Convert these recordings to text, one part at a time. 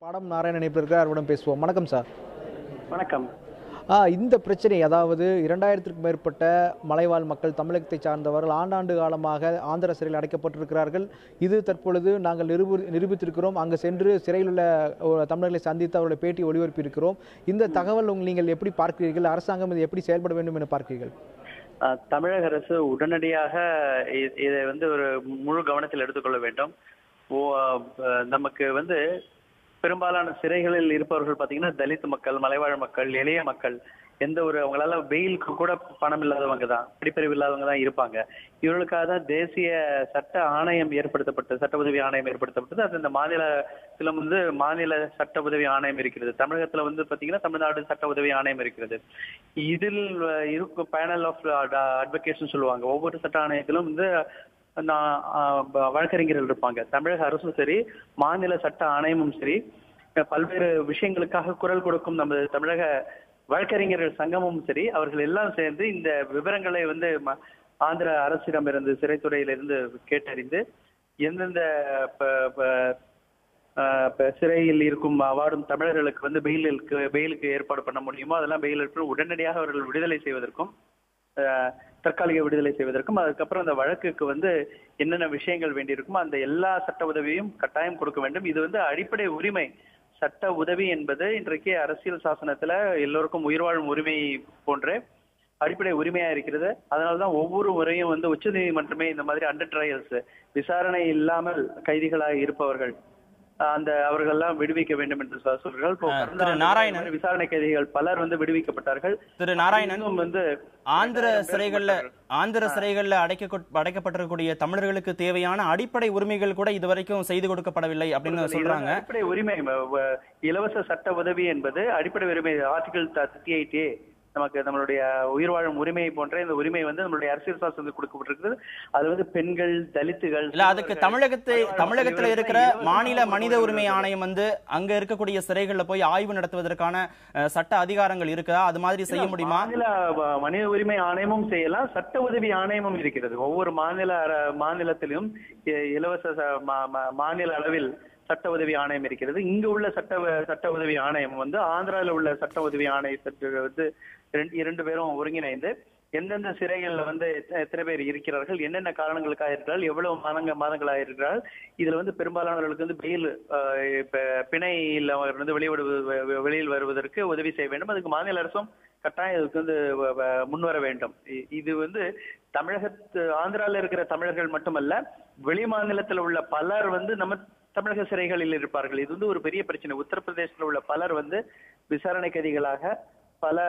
பாடம் நாராயணன் இணைப்பிற்கு அவரிடம் பேசுவோம். வணக்கம் சார். வணக்கம். இந்த பிரச்சனை, அதாவது 2000க்கும் மேற்பட்ட மலைவாழ் மக்கள் தமிழகத்தை சார்ந்தவர்கள் ஆண்டாண்டு காலமாக ஆந்திர சிறையில் அடைக்கப்பட்டிருக்கிறார்கள். இது தற்பொழுது நாங்கள் நிரூபித்திருக்கிறோம். அங்கு சென்று சிறையில் உள்ள தமிழர்களை சந்தித்து அவருடைய பேட்டி ஒளிபரப்பியிருக்கிறோம். இந்த தகவல் நீங்கள் எப்படி பார்க்கிறீர்கள்? அரசாங்கம் இதை எப்படி செயல்பட வேண்டும் என பார்க்கிறீர்கள்? தமிழக அரசு உடனடியாக இதை ஒரு முழு கவனத்தில் எடுத்துக்கொள்ள வேண்டும். நமக்கு பெரும்பாலான சிறைகளில் இருப்பவர்கள் பாத்தீங்கன்னா தலித் மக்கள், மலைவாழ் மக்கள், எளிய மக்கள், அவங்களால வெயிலுக்கு கூட பணம் இல்லாதவங்க தான், படிப்பறிவு இல்லாதவங்க தான் இருப்பாங்க. இவர்களுக்காக தான் தேசிய சட்ட ஆணையம் ஏற்படுத்தப்பட்டது, சட்ட உதவி ஆணையம் ஏற்படுத்தப்பட்டது. அது இந்த மாநிலத்தில மாநில சட்ட உதவி ஆணையம் இருக்கிறது. தமிழகத்துல பாத்தீங்கன்னா தமிழ்நாடு சட்ட உதவி ஆணையம் இருக்கிறது. இதில் இருக்கும் பேனல் ஆஃப் அட்வொகேட்ஸ் சொல்லுவாங்க. ஒவ்வொரு சட்ட ஆணையத்திலும் வழக்கறிஞர்கள் இருப்பாங்க. தமிழக அரசும் சரி, மாநில சட்ட ஆணையமும் சரி, பல்வேறு விஷயங்களுக்காக குரல் கொடுக்கும் நமது தமிழக வழக்கறிஞர்கள் சங்கமும் சரி, அவர்கள் எல்லாம் சேர்ந்து இந்த விவரங்களை ஆந்திர அரசிடமிருந்து, சிறைத்துறையிலிருந்து கேட்டறிந்து எந்தெந்த சிறையில் இருக்கும் வாடும் தமிழர்களுக்கு பெயிலுக்கு ஏற்பாடு பண்ண முடியுமோ அதெல்லாம் பெயில் எடுத்து உடனடியாக அவர்கள் விடுதலை செய்வதற்கும், தற்காலிக விடுதலை செய்வதற்கும், அதுக்கப்புறம் அந்த வழக்குக்கு என்னென்ன விஷயங்கள் வேண்டியிருக்குமோ அந்த எல்லா சட்ட உதவியும் கட்டாயம் கொடுக்க வேண்டும். இது அடிப்படை உரிமை. சட்ட உதவி என்பது இன்றைக்கு அரசியல் சாசனத்துல எல்லோருக்கும் உயிர் வாழும் உரிமை போன்ற அடிப்படை உரிமையா இருக்கிறது. அதனாலதான் ஒவ்வொரு முறையும் உச்ச நீதிமன்றமே இந்த மாதிரி அண்டர் ட்ரையல்ஸ், விசாரணை இல்லாமல் கைதிகளாக இருப்பவர்கள் அவர்கள்லாம் விடுவிக்க வேண்டும் என்று சொல்கிறார்கள். விசாரணை கைதிகள் பலர் விடுவிக்கப்பட்டார்கள். திரு நாராயணன், ஆந்திர சிறைகள்ல அடைக்கப்பட்டிருக்கக்கூடிய தமிழர்களுக்கு தேவையான அடிப்படை உரிமைகள் கூட இதுவரைக்கும் செய்து கொடுக்கப்படவில்லை அப்படின்னு சொல்றாங்க. அடிப்படை உரிமை, இலவச சட்ட உதவி என்பது அடிப்படை உரிமை. ஆர்டிகல் 38A நமக்கு நம்மளுடைய உயிர் வாழும் உரிமை போன்ற இந்த உரிமை நம்மளுடைய அரசியல் சாசனத்தில் கொடுக்கப்பட்டிருக்கிறது. அது பெண்கள், தலித்துகள், அதுக்கு தமிழகத்துல இருக்கிற மாநில மனித உரிமை ஆணையம் அங்க இருக்கக்கூடிய சிறைகள்ல போய் ஆய்வு நடத்துவதற்கான சட்ட அதிகாரங்கள் இருக்கா? அது மாதிரி செய்ய முடியுமா? மாநில மனித உரிமை ஆணையமும் செய்யலாம், சட்ட உதவி ஆணையமும் இருக்கிறது. ஒவ்வொரு மாநிலத்திலும் இலவச மாநில அளவில் சட்ட உதவி ஆணையம் இருக்கிறது. இங்கு உள்ள சட்ட உதவி ஆணையம் ஆந்திராவில் உள்ள சட்ட உதவி ஆணையத்திற்கு இரண்டு பேரும் ஒருங்கிணைந்து எந்தெந்த சிறைகள்ல எத்தனை பேர் இருக்கிறார்கள், என்னென்ன காரணங்களுக்காக இருக்கிறார்கள், எவ்வளவு மாதங்களாக இருக்கிறார்கள், இதுல பெரும்பாலானவர்களுக்கு பெயில் பிணையில் வெளியில் வருவதற்கு உதவி செய்ய வேண்டும். அதுக்கு மாநில அரசும் கட்டாயம் இதுக்கு முன்வர வேண்டும். இது ஆந்திரால இருக்கிற தமிழர்கள் மட்டுமல்ல, வெளி மாநிலத்தில் உள்ள பலர் நம்ம தமிழக சிறைகளில் இருப்பார்கள். இது ஒரு பெரிய பிரச்சனை. உத்தரப்பிரதேசத்தில் உள்ள பலர் விசாரணை கைதிகளாக பல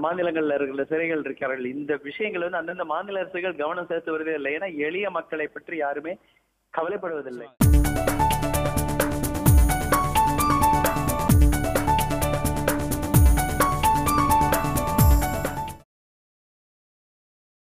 மாநிலங்கள்ல இருக்கிற சிறைகள் இருக்கிறார்கள். இந்த விஷயங்கள் அந்தந்த மாநில அரசுகள் கவனம் செலுத்துவதே இல்லை. ஏன்னா எளிய மக்களை பற்றி யாருமே கவலைப்படுவதில்லை.